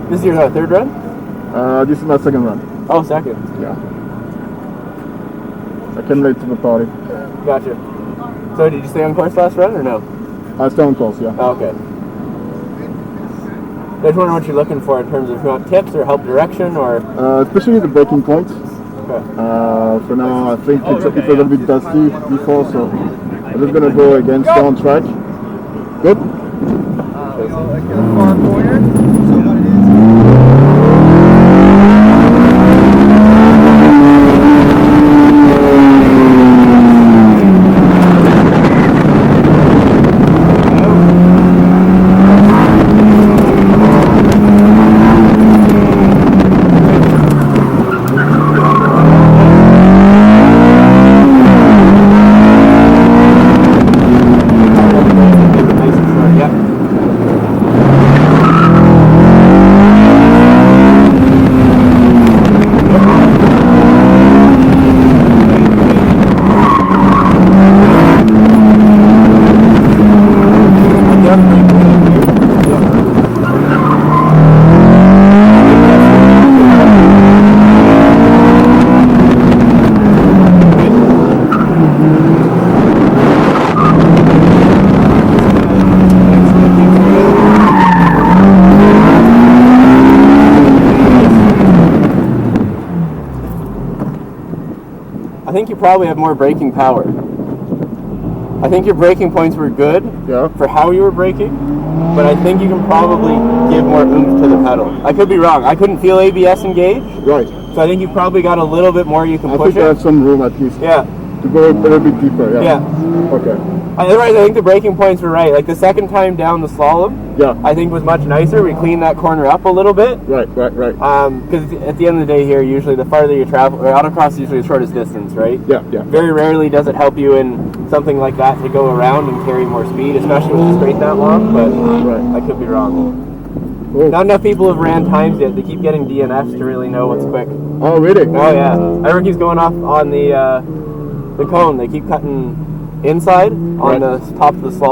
This is your third run? This is my second run. Oh, second. Yeah. I came late to the party. Gotcha. So did you stay on course last run or no? I stay on course, yeah. Oh, okay. I just wondering what you're looking for in terms of if you want tips or help direction or... especially the braking points. Okay. For now, I think it's a little bit dusty before, so I'm just gonna go again, stay on track. Good? Far corner. I think you probably have more braking power. I think your braking points were good for how you were braking, but I think you can probably give more oomph to the pedal. I could be wrong. I couldn't feel ABS engage. Right. So I think you probably got a little bit more you can push it. I think I have some room at least. Yeah. To go a little bit deeper, yeah. Yeah. Okay. Otherwise, I think the braking points were right. Like the second time down the slalom, I think was much nicer. We cleaned that corner up a little bit. Right. Because at the end of the day here, usually the farther you travel, autocross is usually the shortest distance, right? Yeah. Very rarely does it help you in something like that to go around and carry more speed, especially with the straight that long, but I could be wrong. Cool. Not enough people have ran times yet. They keep getting DNFs to really know what's quick. Oh, really? Oh, yeah. Everyone keeps going off on the cone. They keep cutting inside on the top of the slot.